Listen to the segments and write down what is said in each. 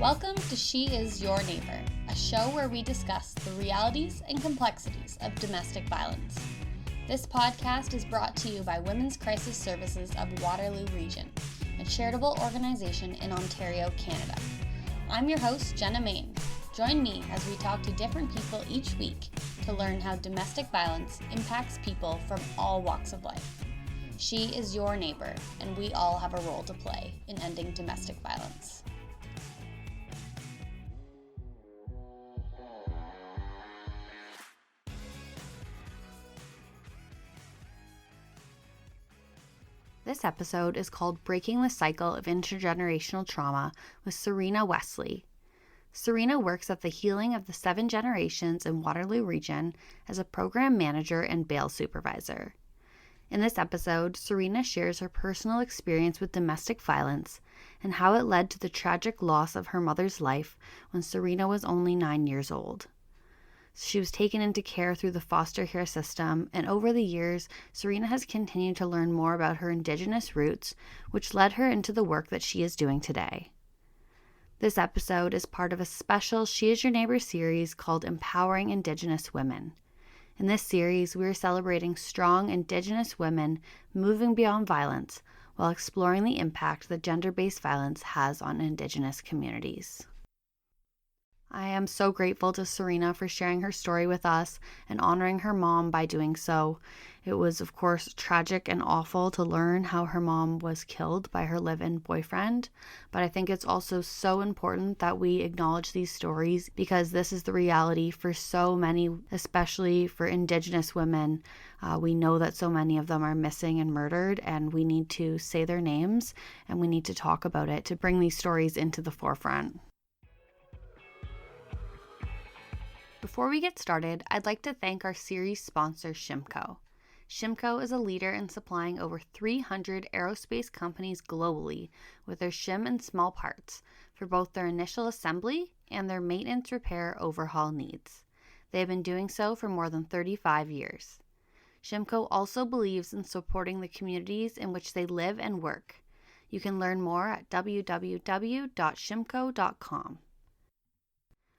Welcome to She Is Your Neighbor, a show where we discuss the realities and complexities of domestic violence. This podcast is brought to you by Women's Crisis Services of Waterloo Region, a charitable organization in Ontario, Canada. I'm your host, Jenna Main. Join me as we talk to different people each week to learn how domestic violence impacts people from all walks of life. She is your neighbor, and we all have a role to play in ending domestic violence. This episode is called Breaking the Cycle of Intergenerational Trauma with Serena Wesley. Serena works at the Healing of the Seven Generations in Waterloo Region as a program manager and bail supervisor. In this episode, Serena shares her personal experience with domestic violence and how it led to the tragic loss of her mother's life when Serena was only 9 years old. She was taken into care through the foster care system, and over the years, Serena has continued to learn more about her Indigenous roots, which led her into the work that she is doing today. This episode is part of a special She Is Your Neighbor series called Empowering Indigenous Women. In this series, we are celebrating strong Indigenous women moving beyond violence while exploring the impact that gender-based violence has on Indigenous communities. I am so grateful to Serena for sharing her story with us and honoring her mom by doing so. It was, of course, tragic and awful to learn how her mom was killed by her live-in boyfriend, but I think it's also so important that we acknowledge these stories because this is the reality for so many, especially for Indigenous women. We know that so many of them are missing and murdered, and we need to say their names and we need to talk about it to bring these stories into the forefront. Before we get started, I'd like to thank our series sponsor, Shimco. Shimco is a leader in supplying over 300 aerospace companies globally with their shim and small parts for both their initial assembly and their maintenance, repair, overhaul needs. They have been doing so for more than 35 years. Shimco also believes in supporting the communities in which they live and work. You can learn more at www.shimco.com.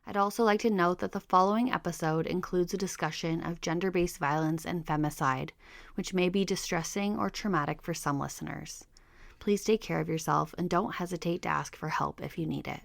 I'd also like to note that the following episode includes a discussion of gender-based violence and femicide, which may be distressing or traumatic for some listeners. Please take care of yourself and don't hesitate to ask for help if you need it.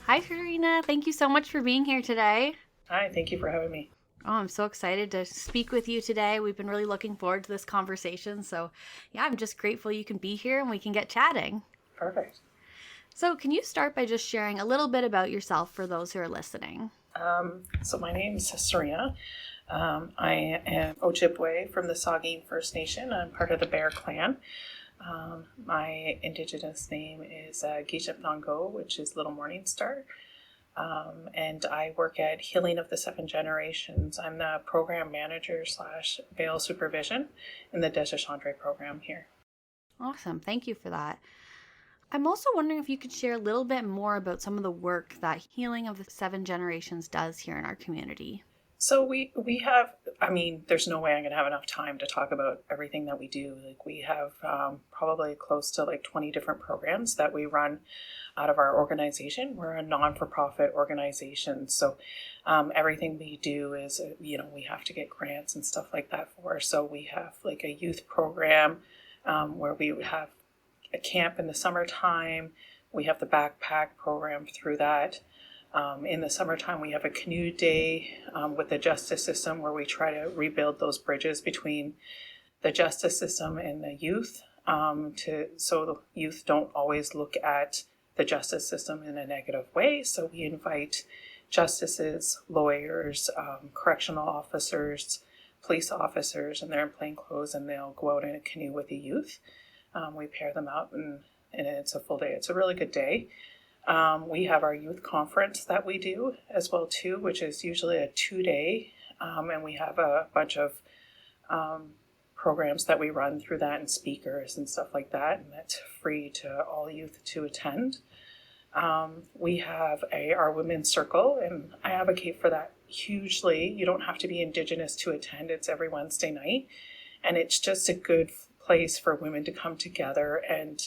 Hi, Serena. Thank you so much for being here today. Hi, thank you for having me. Oh, I'm so excited to speak with you today. We've been really looking forward to this conversation. So, yeah, I'm just grateful you can be here and we can get chatting. Perfect. So, can you start by just sharing a little bit about yourself for those who are listening? So my name's Serena. I am Ojibwe from the Saugeen First Nation. I'm part of the Bear Clan. My Indigenous name is Gijip Nongo, which is Little Morning Star. And I work at Healing of the Seven Generations. I'm the program manager / bail supervision in the Desjardins program here. Awesome. Thank you for that. I'm also wondering if you could share a little bit more about some of the work that Healing of the Seven Generations does here in our community. So we have, there's no way I'm going to have enough time to talk about everything that we do. Like we have probably close to 20 different programs that we run out of our organization. We're a non-for-profit organization. So everything we do is, we have to get grants and stuff like that for. So we have a youth program where we have a camp in the summertime. We have the backpack program through that. In the summertime, we have a canoe day with the justice system where we try to rebuild those bridges between the justice system and the youth so the youth don't always look at the justice system in a negative way. So we invite justices, lawyers, correctional officers, police officers, and they're in plain clothes and they'll go out in a canoe with the youth. We pair them out and it's a full day. It's a really good day. We have our youth conference that we do as well too, which is usually a 2-day, and we have a bunch of programs that we run through that and speakers and stuff like that, and that's free to all youth to attend. We have our women's circle, and I advocate for that hugely. You don't have to be Indigenous to attend. It's every Wednesday night, and it's just a good place for women to come together and,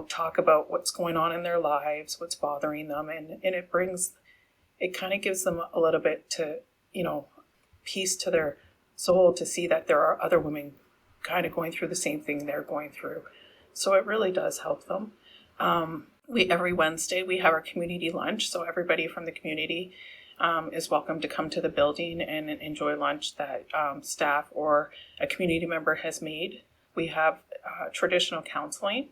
talk about what's going on in their lives, what's bothering them, and it kind of gives them a little bit to, peace to their soul, to see that there are other women kind of going through the same thing they're going through. So it really does help them. Every Wednesday we have our community lunch, so everybody from the community is welcome to come to the building and enjoy lunch that staff or a community member has made. We have traditional counseling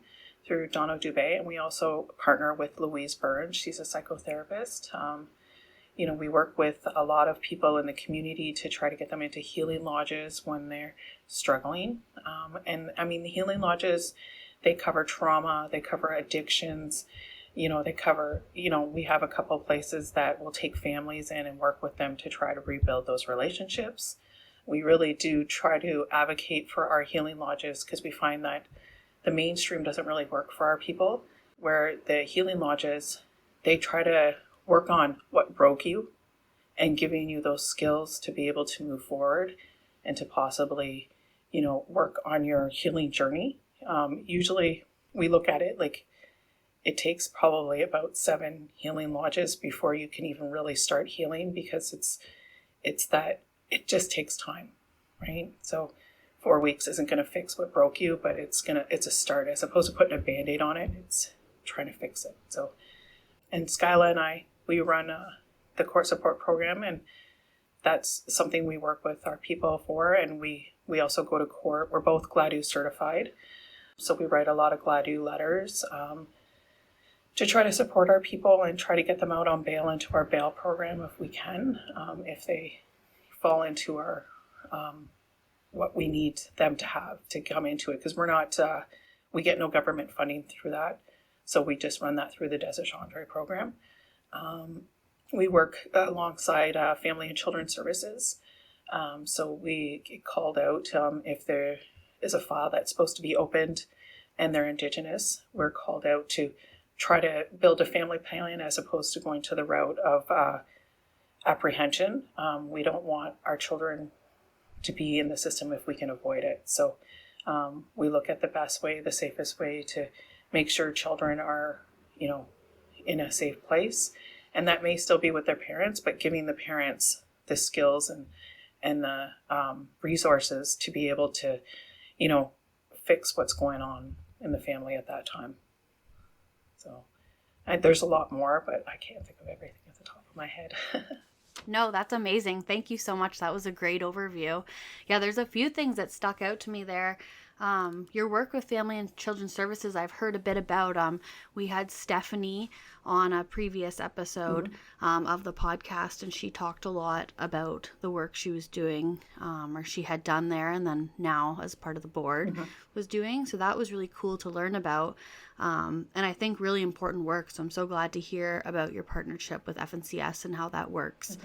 through Donna Dubé, and we also partner with Louise Burns. She's a psychotherapist. We work with a lot of people in the community to try to get them into healing lodges when they're struggling. The healing lodges, they cover trauma, they cover addictions, they cover, we have a couple of places that will take families in and work with them to try to rebuild those relationships. We really do try to advocate for our healing lodges because we find that the mainstream doesn't really work for our people, where the healing lodges, they try to work on what broke you and giving you those skills to be able to move forward and to possibly, work on your healing journey. Usually we look at it like it takes probably about 7 healing lodges before you can even really start healing, because it just takes time, right? So 4 weeks isn't going to fix what broke you, but it's a start. As opposed to putting a Band-Aid on it, it's trying to fix it. So, and Skyla and I, we run the court support program, and that's something we work with our people for. And we also go to court. We're both GLADU certified. So we write a lot of GLADU letters to try to support our people and try to get them out on bail into our bail program if we can, if they fall into our what we need them to have to come into it. Because we're not, we get no government funding through that. So we just run that through the Desert program. We work alongside Family and Children's Services. So we get called out if there is a file that's supposed to be opened and they're Indigenous. We're called out to try to build a family plan as opposed to going to the route of apprehension. We don't want our children to be in the system if we can avoid it. So we look at the best way, the safest way to make sure children are, in a safe place. And that may still be with their parents, but giving the parents the skills and the resources to be able to, fix what's going on in the family at that time. So there's a lot more, but I can't think of everything at the top of my head. No, that's amazing. Thank you so much. That was a great overview. Yeah, there's a few things that stuck out to me there. Your work with Family and Children's Services, I've heard a bit about. We had Stephanie on a previous episode of the podcast, and she talked a lot about the work she was doing, or she had done there, and then now as part of the board was doing. So that was really cool to learn about, and I think really important work. So I'm so glad to hear about your partnership with FNCS and how that works.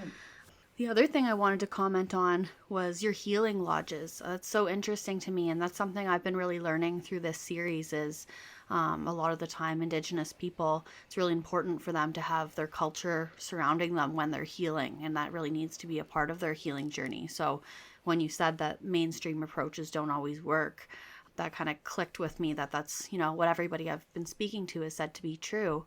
The other thing I wanted to comment on was your healing lodges. That's so interesting to me, and that's something I've been really learning through this series is a lot of the time Indigenous people, it's really important for them to have their culture surrounding them when they're healing, and that really needs to be a part of their healing journey. So when you said that mainstream approaches don't always work, that kind of clicked with me that's, what everybody I've been speaking to has said to be true.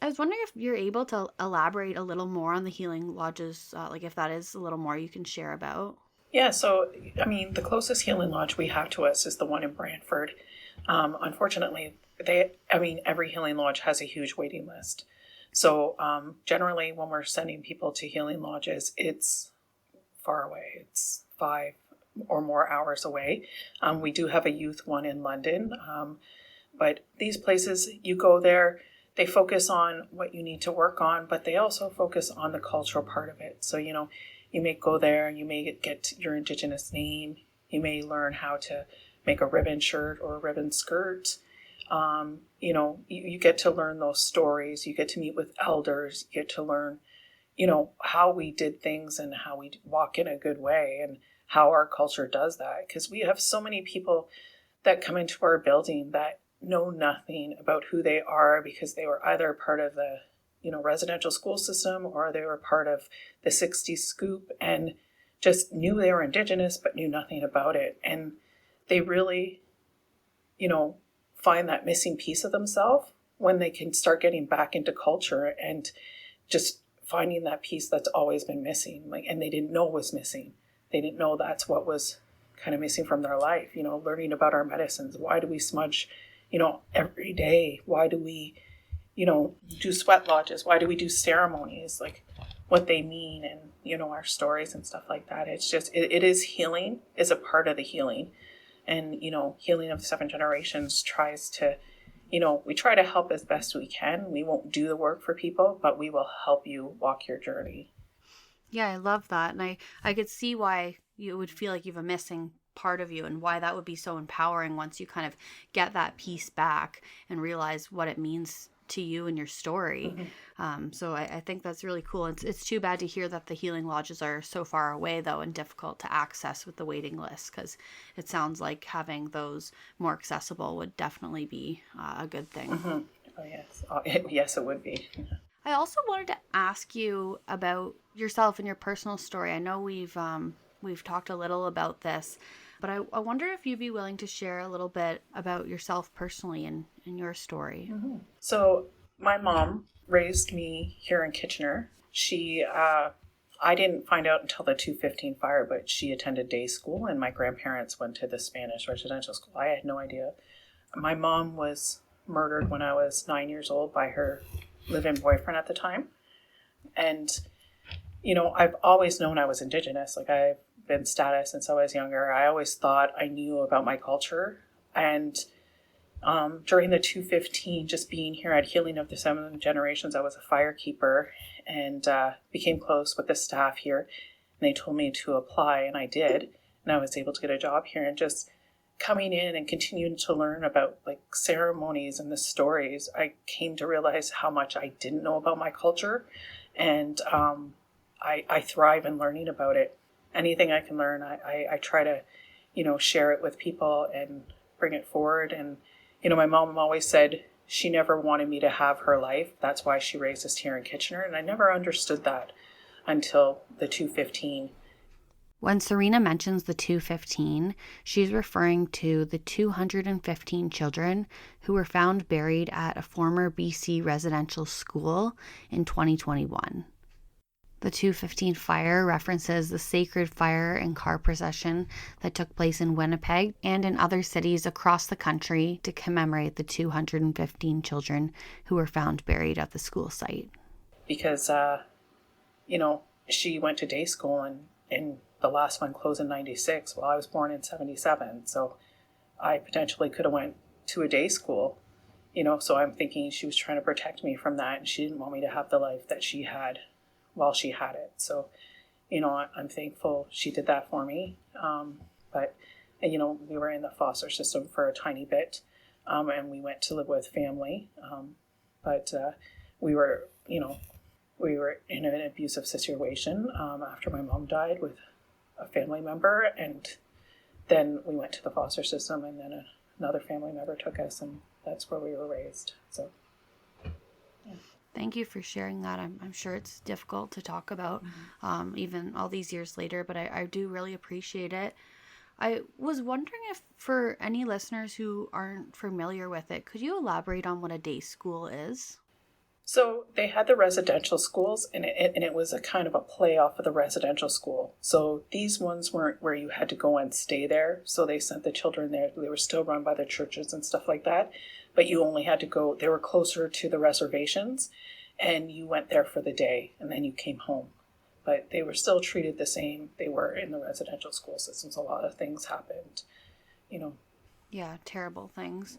I was wondering if you're able to elaborate a little more on the healing lodges, like if that is a little more you can share about. Yeah, so, the closest healing lodge we have to us is the one in Brantford. Unfortunately, every healing lodge has a huge waiting list. So generally when we're sending people to healing lodges, it's far away. It's 5 or more hours away. We do have a youth one in London, but these places, you go there, they focus on what you need to work on, but they also focus on the cultural part of it. So, you may go there and you may get your Indigenous name. You may learn how to make a ribbon shirt or a ribbon skirt. You get to learn those stories. You get to meet with elders. You get to learn, how we did things and how we walk in a good way and how our culture does that. Because we have so many people that come into our building that know nothing about who they are because they were either part of the, residential school system, or they were part of the 60s scoop and just knew they were Indigenous but knew nothing about it. And they really, find that missing piece of themselves when they can start getting back into culture and just finding that piece that's always been missing. And they didn't know was missing. They didn't know that's what was kind of missing from their life. Learning about our medicines. Why do we smudge, every day? Why do we, do sweat lodges? Why do we do ceremonies? Like what they mean, and, our stories and stuff like that. It's just, it is healing, is a part of the healing. And, Healing of the Seven Generations tries to, we try to help as best we can. We won't do the work for people, but we will help you walk your journey. Yeah, I love that. And I could see why you would feel like you have a missing part of you, and why that would be so empowering once you kind of get that piece back and realize what it means to you and your story. So I think that's really cool. It's too bad to hear that the healing lodges are so far away, though, and difficult to access with the waiting list, because it sounds like having those more accessible would definitely be a good thing. Oh, yes. Yes, it would be. I also wanted to ask you about yourself and your personal story. I know we've talked a little about this, but I wonder if you'd be willing to share a little bit about yourself personally and your story. So my mom raised me here in Kitchener. She, I didn't find out until the 215 fire, but she attended day school, and my grandparents went to the Spanish residential school. I had no idea. My mom was murdered when I was 9 years old by her live-in boyfriend at the time. And, I've always known I was Indigenous. Like, I've been status since I was younger. I always thought I knew about my culture. And during the 215, just being here at Healing of the Seven Generations, I was a firekeeper and became close with the staff here. And they told me to apply, and I did. And I was able to get a job here. And just coming in and continuing to learn about like ceremonies and the stories, I came to realize how much I didn't know about my culture. And I thrive in learning about it. Anything I can learn, I try to, share it with people and bring it forward. And, my mom always said she never wanted me to have her life. That's why she raised us here in Kitchener. And I never understood that until the 215. When Serena mentions the 215, she's referring to the 215 children who were found buried at a former BC residential school in 2021. The 215 fire references the sacred fire and car procession that took place in Winnipeg and in other cities across the country to commemorate the 215 children who were found buried at the school site. Because, she went to day school and the last one closed in 96. Well, I was born in 77, so I potentially could have went to a day school, so I'm thinking she was trying to protect me from that, and she didn't want me to have the life that she had while she had it. So, I'm thankful she did that for me. But, we were in the foster system for a tiny bit, and we went to live with family. But we were in an abusive situation after my mom died with a family member, and then we went to the foster system, and then another family member took us, and that's where we were raised. So yeah. Thank you for sharing that. I'm sure it's difficult to talk about even all these years later, but I do really appreciate it. I was wondering if, for any listeners who aren't familiar with it, could you elaborate on what a day school is? So they had the residential schools, and it was a kind of a play off of the residential school. So these ones weren't where you had to go and stay there. So they sent the children there. They were still run by the churches and stuff like that. But you only had to go, they were closer to the reservations, and you went there for the day, and then you came home. But they were still treated the same they were in the residential school systems. A lot of things happened, Yeah, terrible things.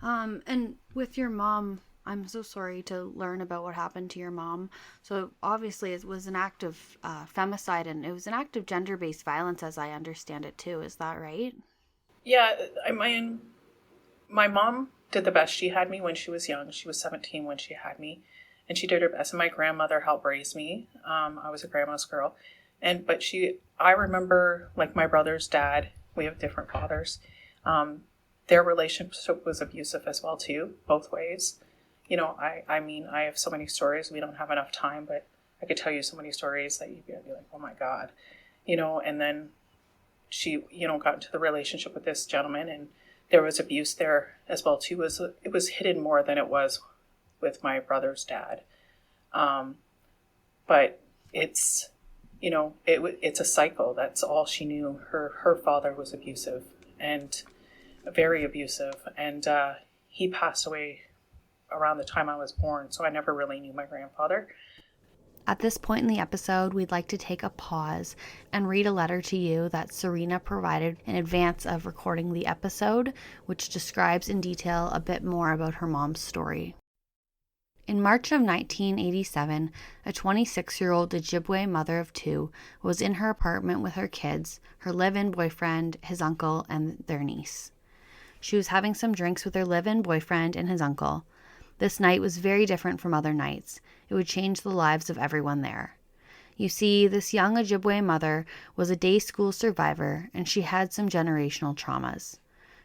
And with your mom, I'm so sorry to learn about what happened to your mom. So obviously it was an act of femicide, and it was an act of gender-based violence, as I understand it too. Is that right? Yeah, my mom did the best. She had me when she was young. She was 17 when she had me, and she did her best. And my grandmother helped raise me. I was a grandma's girl, I remember, like, my brother's dad. We have different fathers. their relationship was abusive as well too, both ways. You know, I mean, I have so many stories. We don't have enough time, but I could tell you so many stories that you'd be like, oh my God, you know. And then she, you know, got into the relationship with this gentleman, and there was abuse there as well too. It was hidden more than it was with my brother's dad. But it's, you know, it's a cycle. That's all she knew. Her father was abusive, and very abusive, and he passed away around the time I was born, so I never really knew my grandfather. At this point in the episode, we'd like to take a pause and read a letter to you that Serena provided in advance of recording the episode, which describes in detail a bit more about her mom's story. In March of 1987, a 26-year-old Ojibwe mother of two was in her apartment with her kids, her live-in boyfriend, his uncle, and their niece. She was having some drinks with her live-in boyfriend and his uncle. This night was very different from other nights. It would change the lives of everyone there. You see, this young Ojibwe mother was a day school survivor, and she had some generational traumas.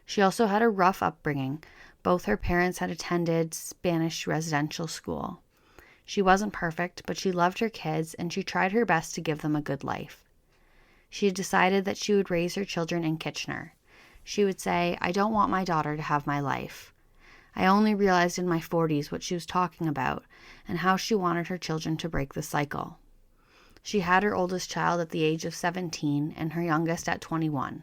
She also had a rough upbringing. Both her parents had attended Spanish residential school. She wasn't perfect, but she loved her kids, and she tried her best to give them a good life. She had decided that she would raise her children in Kitchener. She would say, "I don't want my daughter to have my life." I only realized in my 40s what she was talking about and how she wanted her children to break the cycle. She had her oldest child at the age of 17 and her youngest at 21.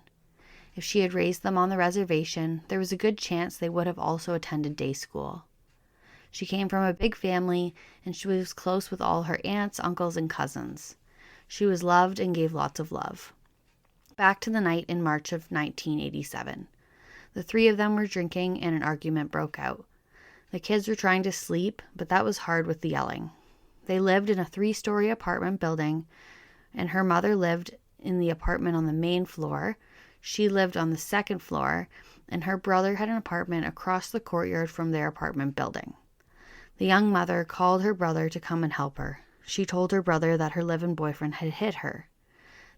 If she had raised them on the reservation, there was a good chance they would have also attended day school. She came from a big family, and she was close with all her aunts, uncles, and cousins. She was loved and gave lots of love. Back to the night in March of 1987. The three of them were drinking and an argument broke out. The kids were trying to sleep, but that was hard with the yelling. They lived in a 3-story apartment building, and her mother lived in the apartment on the main floor. She lived on the 2nd floor, and her brother had an apartment across the courtyard from their apartment building. The young mother called her brother to come and help her. She told her brother that her live-in boyfriend had hit her.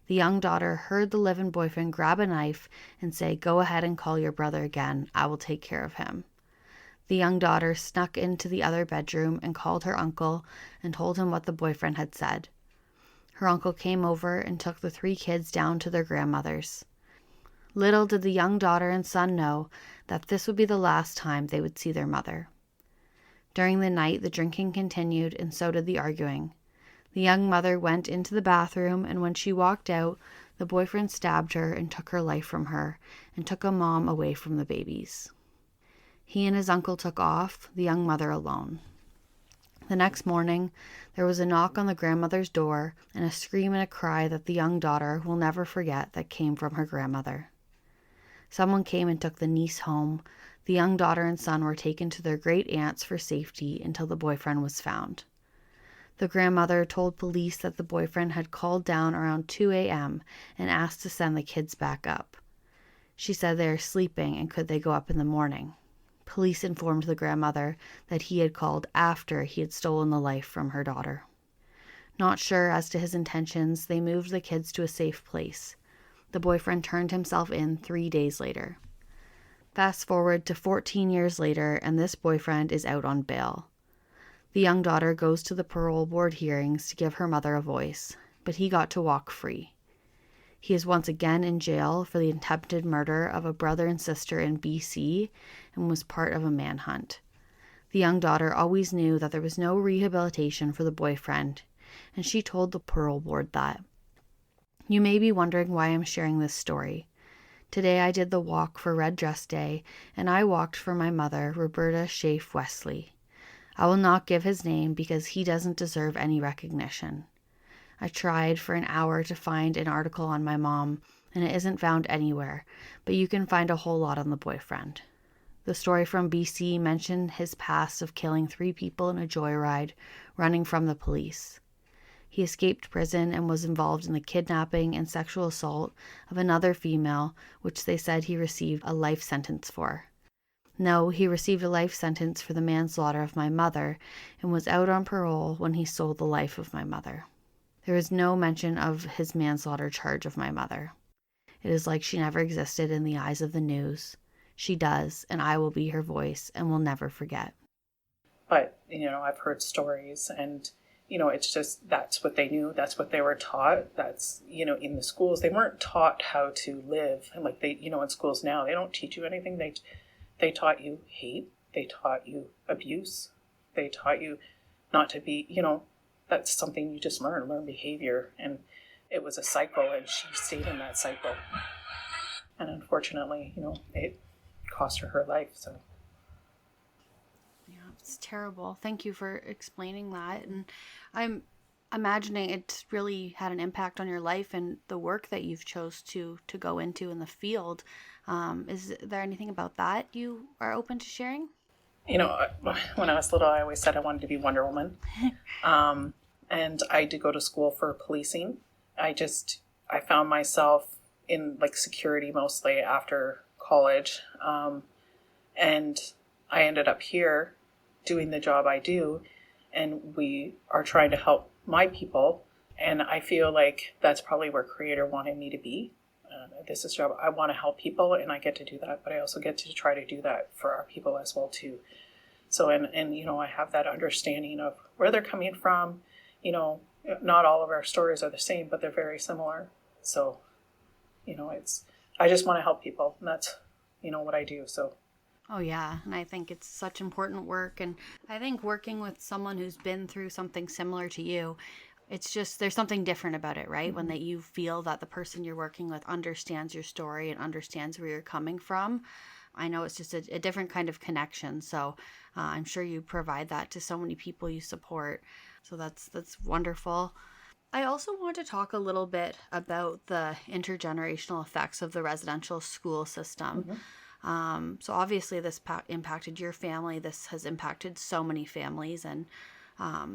The young daughter heard the live-in boyfriend grab a knife and say, "Go ahead and call your brother again. I will take care of him." The young daughter snuck into the other bedroom and called her uncle and told him what the boyfriend had said. Her uncle came over and took the 3 kids down to their grandmother's. Little did the young daughter and son know that this would be the last time they would see their mother. During the night, the drinking continued, and so did the arguing. The young mother went into the bathroom, and when she walked out, the boyfriend stabbed her and took her life from her and took a mom away from the babies. He and his uncle took off, the young mother alone. The next morning, there was a knock on the grandmother's door and a scream and a cry that the young daughter will never forget that came from her grandmother. Someone came and took the niece home. The young daughter and son were taken to their great aunts for safety until the boyfriend was found. The grandmother told police that the boyfriend had called down around 2 a.m. and asked to send the kids back up. She said they are sleeping and could they go up in the morning. Police informed the grandmother that he had called after he had stolen the life from her daughter. Not sure as to his intentions, they moved the kids to a safe place. The boyfriend turned himself in 3 days later. Fast forward to 14 years later, and this boyfriend is out on bail. The young daughter goes to the parole board hearings to give her mother a voice, but he got to walk free. He is once again in jail for the attempted murder of a brother and sister in BC and was part of a manhunt. The young daughter always knew that there was no rehabilitation for the boyfriend, and she told the parole board that. You may be wondering why I'm sharing this story. Today I did the walk for Red Dress Day, and I walked for my mother, Roberta Schaaf Wesley. I will not give his name because he doesn't deserve any recognition. I tried for an hour to find an article on my mom, and it isn't found anywhere, but you can find a whole lot on the boyfriend. The story from BC mentioned his past of killing 3 people in a joyride, running from the police. He escaped prison and was involved in the kidnapping and sexual assault of another female, which they said he received a life sentence for. No, he received a life sentence for the manslaughter of my mother and was out on parole when he stole the life of my mother. There is no mention of his manslaughter charge of my mother. It is like she never existed in the eyes of the news. She does, and I will be her voice and will never forget. But, I've heard stories, and, it's just, that's what they knew. That's what they were taught. That's, in the schools, they weren't taught how to live. And like in schools now, they don't teach you anything. They taught you hate. They taught you abuse. They taught you not to be, that's something you just learn behavior. And it was a cycle, and she stayed in that cycle. And unfortunately, it cost her life. So. Yeah, it's terrible. Thank you for explaining that. And I'm imagining it really had an impact on your life and the work that you've chose to go into in the field. Is there anything about that you are open to sharing? When I was little, I always said I wanted to be Wonder Woman. And I did go to school for policing. I found myself in like security mostly after college. And I ended up here doing the job I do, and we are trying to help my people. And I feel like that's probably where Creator wanted me to be. This is a job. I want to help people, and I get to do that, but I also get to try to do that for our people as well too. So, and I have that understanding of where they're coming from. Not all of our stories are the same, but they're very similar. So, I just want to help people, and that's, what I do. So. Oh, yeah. And I think it's such important work. And I think working with someone who's been through something similar to you, it's just, there's something different about it, right? Mm-hmm. When that you feel that the person you're working with understands your story and understands where you're coming from. I know it's just a different kind of connection. So I'm sure you provide that to so many people you support. So that's wonderful. I also want to talk a little bit about the intergenerational effects of the residential school system. Mm-hmm. So obviously this impacted your family. This has impacted so many families, and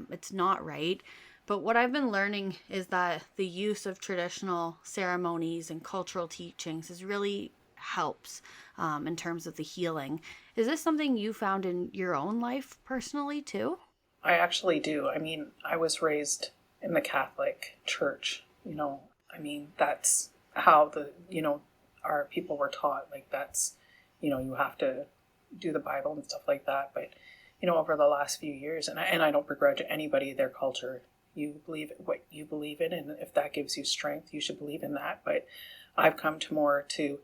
it's not right. But what I've been learning is that the use of traditional ceremonies and cultural teachings is really helps in terms of the healing. Is this something you found in your own life personally too? I actually do. I was raised in the Catholic Church. That's how our people were taught. Like that's, you have to do the Bible and stuff like that. But, over the last few years, and I don't begrudge anybody their culture. You believe what you believe in, and if that gives you strength, you should believe in that. But I've come to more to,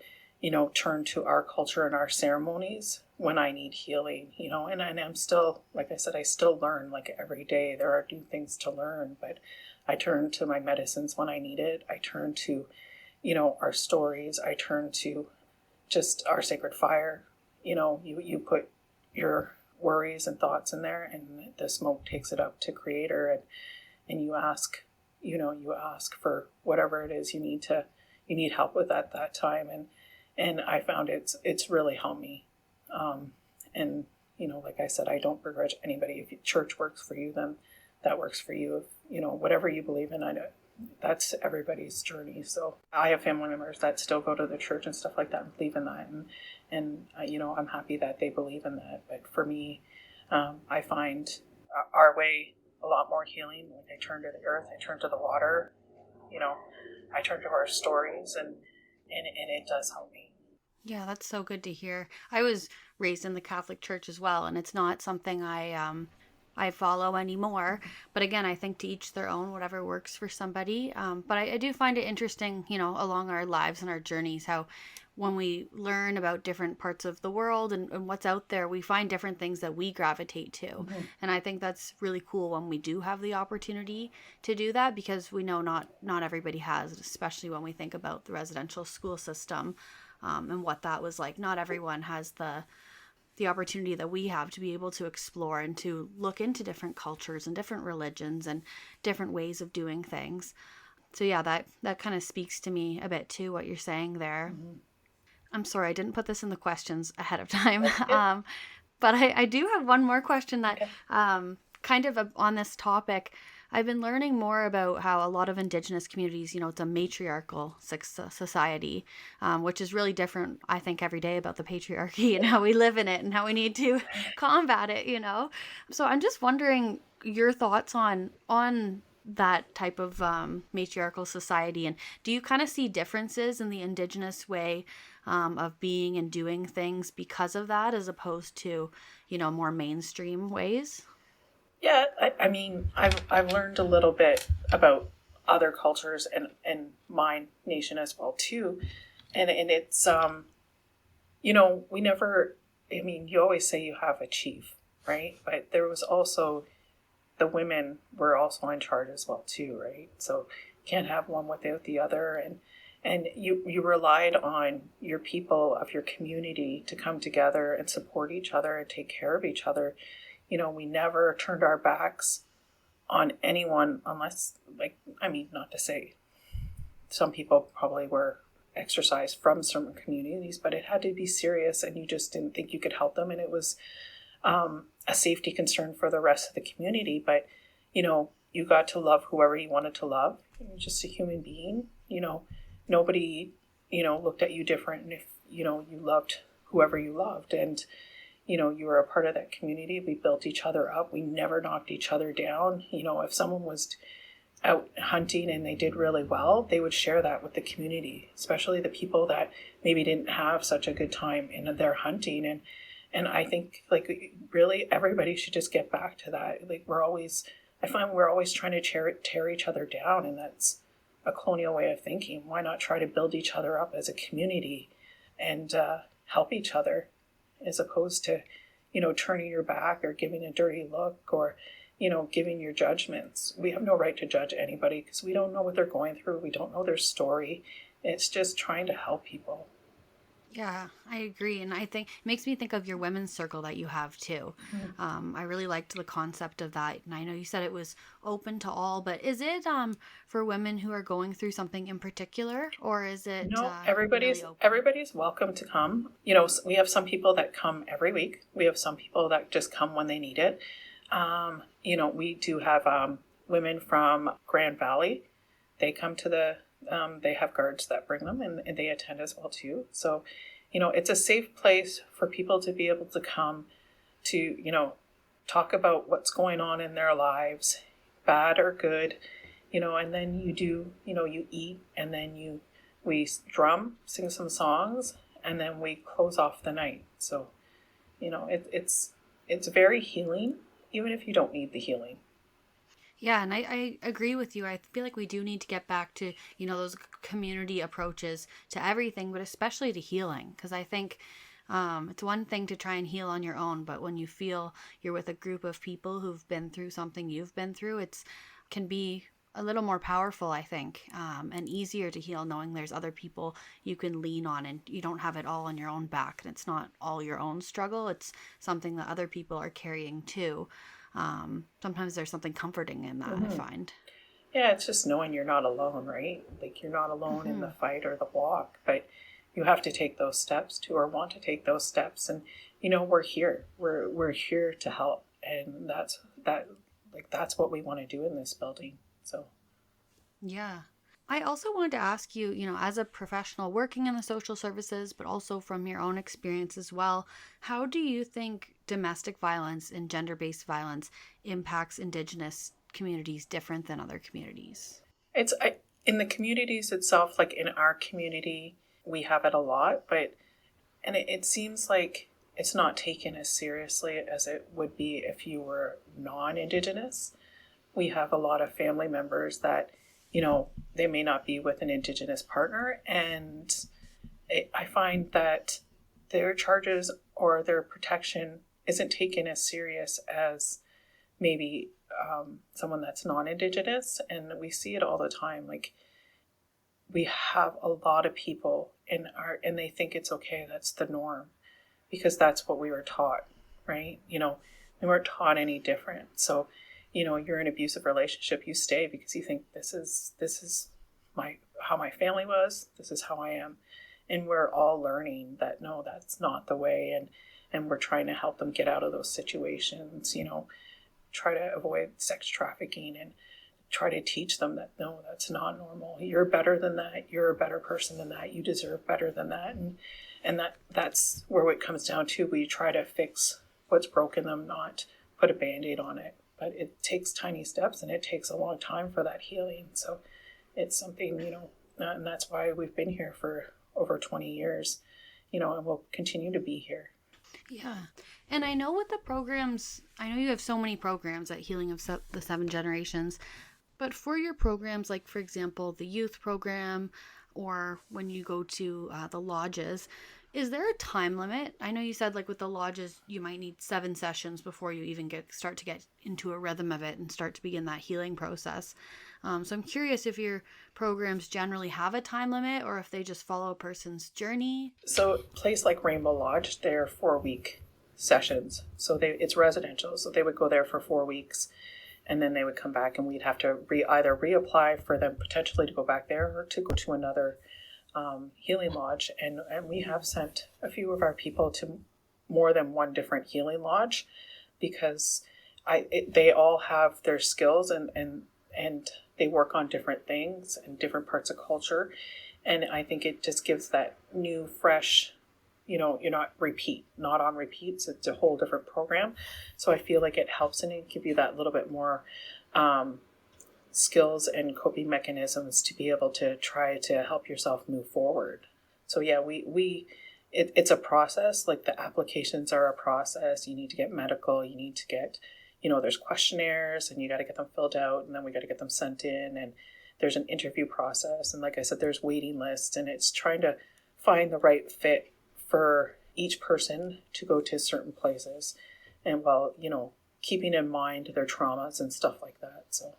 turn to our culture and our ceremonies when I need healing, and I'm still, like I said, I still learn like every day. There are new things to learn, but I turn to my medicines when I need it. I turn to, our stories. I turn to just our sacred fire. You put your worries and thoughts in there, and the smoke takes it up to Creator, and you ask, you ask for whatever it is you need help with at that time. And I found it's really helped me. And, like I said, I don't begrudge anybody. If church works for you, then that works for you. If, whatever you believe in, I know that's everybody's journey. So I have family members that still go to the church and stuff like that and believe in that. And I'm happy that they believe in that. But for me, I find our way a lot more healing. Like I turn to the earth, I turn to the water, I turn to our stories, and it does help me. Yeah, that's so good to hear. I was raised in the Catholic Church as well, and it's not something I follow anymore. But again, I think to each their own, whatever works for somebody. But I do find it interesting, along our lives and our journeys, how when we learn about different parts of the world and what's out there, we find different things that we gravitate to. Mm-hmm. And I think that's really cool when we do have the opportunity to do that, because we know not everybody has, especially when we think about the residential school system. And what that was like. Not everyone has the opportunity that we have to be able to explore and to look into different cultures and different religions and different ways of doing things. So yeah, that kind of speaks to me a bit too, what you're saying there. Mm-hmm. I'm sorry, I didn't put this in the questions ahead of time. But I do have one more question that kind of on this topic. I've been learning more about how a lot of Indigenous communities, it's a matriarchal society, which is really different, I think, every day about the patriarchy and how we live in it and how we need to combat it, So I'm just wondering your thoughts on that type of matriarchal society, and do you kind of see differences in the Indigenous way of being and doing things because of that, as opposed to, more mainstream ways? Yeah, I mean, I've learned a little bit about other cultures and my nation as well too, and it's we never. I mean, you always say you have a chief, right? But there was also the women were also in charge as well too, right? So you can't have one without the other, and you relied on your people of your community to come together and support each other and take care of each other. We never turned our backs on anyone unless, not to say some people probably were exercised from certain communities, but it had to be serious and you just didn't think you could help them. And it was a safety concern for the rest of the community. But, you got to love whoever you wanted to love. You're just a human being. Nobody, looked at you different. And if, you loved whoever you loved and, you were a part of that community. We built each other up. We never knocked each other down. If someone was out hunting and they did really well, they would share that with the community, especially the people that maybe didn't have such a good time in their hunting. And I think really everybody should just get back to that. I find we're always trying to tear each other down, and that's a colonial way of thinking. Why not try to build each other up as a community and help each other, as opposed to, turning your back or giving a dirty look or, giving your judgments. We have no right to judge anybody because we don't know what they're going through. We don't know their story. It's just trying to help people. Yeah, I agree. And I think it makes me think of your women's circle that you have too. I really liked the concept of that. And I know you said it was open to all, but is it for women who are going through something in particular, or is it No, really open? everybody's welcome to come. We have some people that come every week. We have some people that just come when they need it. We do have women from Grand Valley. They come to they have guards that bring them and they attend as well too. So, it's a safe place for people to be able to come to, talk about what's going on in their lives, bad or good, and then you eat and then we drum, sing some songs, and then we close off the night. So, it's very healing, even if you don't need the healing. Yeah, and I agree with you. I feel like we do need to get back to, those community approaches to everything, but especially to healing. Because I think it's one thing to try and heal on your own, but when you feel you're with a group of people who've been through something you've been through, it can be a little more powerful, I think, and easier to heal knowing there's other people you can lean on and you don't have it all on your own back. And it's not all your own struggle. It's something that other people are carrying too. Sometimes there's something comforting in that, I find. Yeah, it's just knowing you're not alone, right? Like you're not alone in the fight or the walk, but you have to take those steps too, or want to take those steps. And we're here. We're here to help, and that's what we want to do in this building. So, yeah. I also wanted to ask you, as a professional working in the social services, but also from your own experience as well, how do you think domestic violence and gender-based violence impacts Indigenous communities different than other communities? In the communities itself, like in our community, we have it a lot, and it seems like it's not taken as seriously as it would be if you were non-Indigenous. We have a lot of family members that they may not be with an Indigenous partner, and I find that their charges or their protection isn't taken as serious as maybe someone that's non-Indigenous, and we see it all the time. Like we have a lot of people and they think it's okay, that's the norm, because that's what we were taught, right? We weren't taught any different. So you're in an abusive relationship, you stay because you think this is how my family was, this is how I am. And we're all learning that no, that's not the way, and we're trying to help them get out of those situations, try to avoid sex trafficking and try to teach them that no, that's not normal. You're better than that. You're a better person than that. You deserve better than that. And that's where it comes down to. We try to fix what's broken them, not put a Band-Aid on it. But it takes tiny steps and it takes a long time for that healing. So it's something, and that's why we've been here for over 20 years. and we'll continue to be here. Yeah. And I know with the programs, I know you have so many programs at Healing of the Seven Generations, but for your programs, like for example, the youth program, or when you go to the lodges, is there a time limit? I know you said like with the lodges, you might need 7 sessions before you even start to get into a rhythm of it and start to begin that healing process. So I'm curious if your programs generally have a time limit or if they just follow a person's journey. So a place like Rainbow Lodge, they're 4-week sessions. So it's residential. So they would go there for 4 weeks, and then they would come back, and we'd have to either reapply for them potentially to go back there or to go to another healing lodge. And we have sent a few of our people to more than one different healing lodge because they all have their skills and they work on different things and different parts of culture. And I think it just gives that new, fresh, you're not on repeats. It's a whole different program. So I feel like it helps and it give you that little bit more skills and coping mechanisms to be able to try to help yourself move forward. So yeah, it's a process. Like the applications are a process. You need to get medical. You need to get, there's questionnaires and you got to get them filled out, and then we got to get them sent in, and there's an interview process. And like I said, there's waiting lists, and it's trying to find the right fit for each person to go to certain places, and while, keeping in mind their traumas and stuff like that. So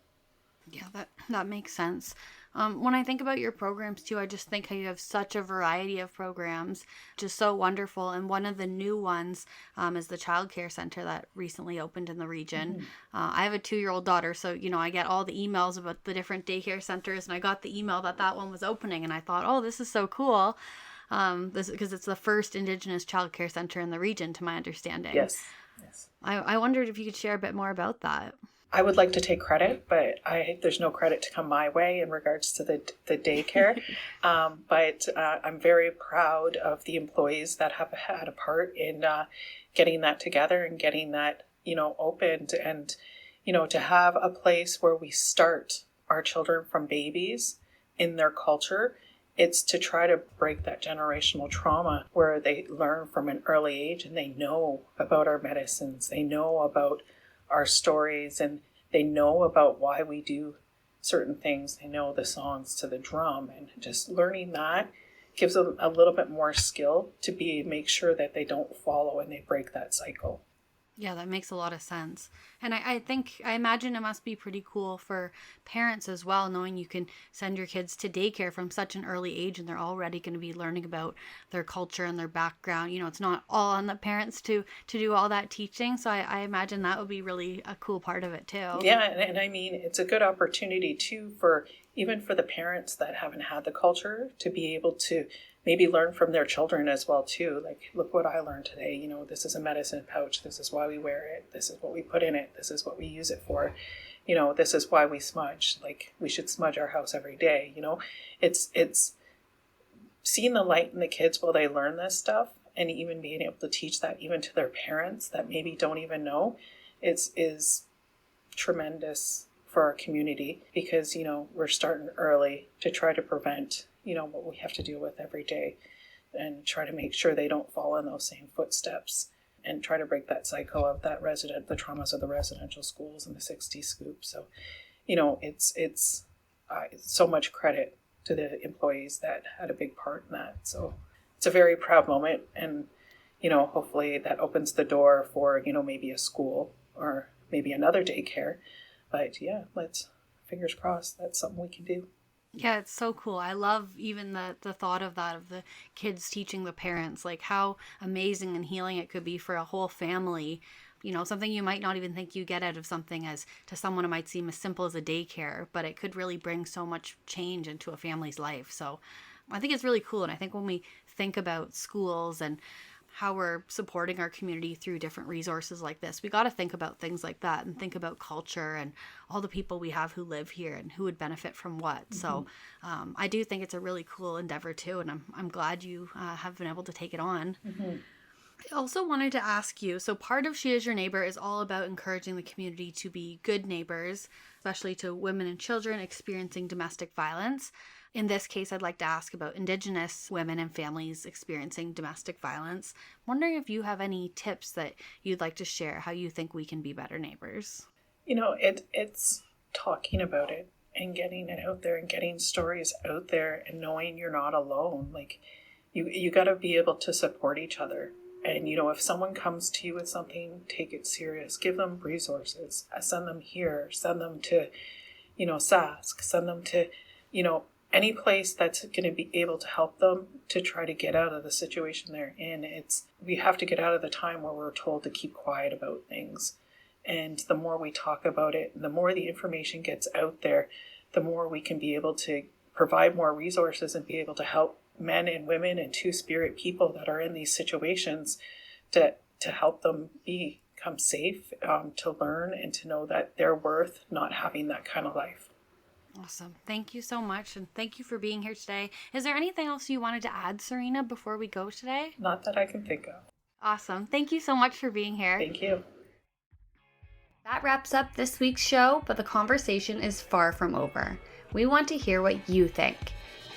yeah, that makes sense. When I think about your programs too, I just think how you have such a variety of programs, just so wonderful. And one of the new ones is the childcare center that recently opened in the region. Mm-hmm. I have a 2-year-old daughter, so I get all the emails about the different daycare centers, and I got the email that one was opening, and I thought, oh, this is so cool. This because it's the first Indigenous childcare center in the region, to my understanding. Yes. I wondered if you could share a bit more about that. I would like to take credit, but there's no credit to come my way in regards to the daycare. But I'm very proud of the employees that have had a part in getting that together and getting that, opened, and, to have a place where we start our children from babies in their culture. It's to try to break that generational trauma where they learn from an early age and they know about our medicines, they know about our stories, and they know about why we do certain things. They know the songs to the drum, and just learning that gives them a little bit more skill to make sure that they don't follow and they break that cycle. Yeah, that makes a lot of sense. And I imagine it must be pretty cool for parents as well, knowing you can send your kids to daycare from such an early age and they're already going to be learning about their culture and their background. It's not all on the parents to do all that teaching. So I imagine that would be really a cool part of it too. Yeah, and I mean, it's a good opportunity too even for the parents that haven't had the culture to be able to maybe learn from their children as well too. Like, look what I learned today. This is a medicine pouch. This is why we wear it. This is what we put in it. This is what we use it for. This is why we smudge. Like, we should smudge our house every day. It's seeing the light in the kids while they learn this stuff, and even being able to teach that even to their parents that maybe don't even know, is tremendous for our community, because, we're starting early to try to prevent what we have to deal with every day, and try to make sure they don't fall in those same footsteps, and try to break that cycle of the traumas of the residential schools and the 60s scoop. So, it's so much credit to the employees that had a big part in that. So it's a very proud moment, and, hopefully that opens the door for, maybe a school or maybe another daycare. But yeah, fingers crossed, that's something we can do. Yeah, it's so cool. I love even the thought of that, of the kids teaching the parents, like how amazing and healing it could be for a whole family. Something you might not even think you get out of something as to someone it might seem as simple as a daycare, but it could really bring so much change into a family's life. So I think it's really cool. And I think when we think about schools and how we're supporting our community through different resources like this, we got to think about things like that and think about culture and all the people we have who live here and who would benefit from what. Mm-hmm. So I do think it's a really cool endeavor too, and I'm glad you have been able to take it on. Mm-hmm. I also wanted to ask you, so part of She Is Your Neighbor is all about encouraging the community to be good neighbors, especially to women and children experiencing domestic violence. In this case, I'd like to ask about Indigenous women and families experiencing domestic violence. I'm wondering if you have any tips that you'd like to share, how you think we can be better neighbors. It's talking about it and getting it out there and getting stories out there and knowing you're not alone. Like, you got to be able to support each other. And, if someone comes to you with something, take it serious. Give them resources. Send them here. Send them to, Sask. Send them to, any place that's going to be able to help them to try to get out of the situation they're in. We have to get out of the time where we're told to keep quiet about things. And the more we talk about it, the more the information gets out there, the more we can be able to provide more resources and be able to help men and women and two-spirit people that are in these situations to help them become safe, to learn and to know that they're worth not having that kind of life. Awesome. Thank you so much. And thank you for being here today. Is there anything else you wanted to add, Serena, before we go today? Not that I can think of. Awesome. Thank you so much for being here. Thank you. That wraps up this week's show, but the conversation is far from over. We want to hear what you think.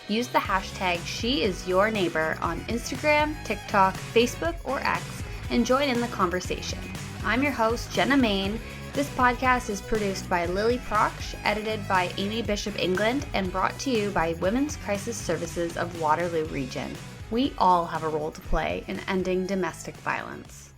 Use the hashtag #SheIsYourNeighbor on Instagram, TikTok, Facebook, or X and join in the conversation. I'm your host, Jenna Main. This podcast is produced by Lily Proksch, edited by Amy Bishop England, and brought to you by Women's Crisis Services of Waterloo Region. We all have a role to play in ending domestic violence.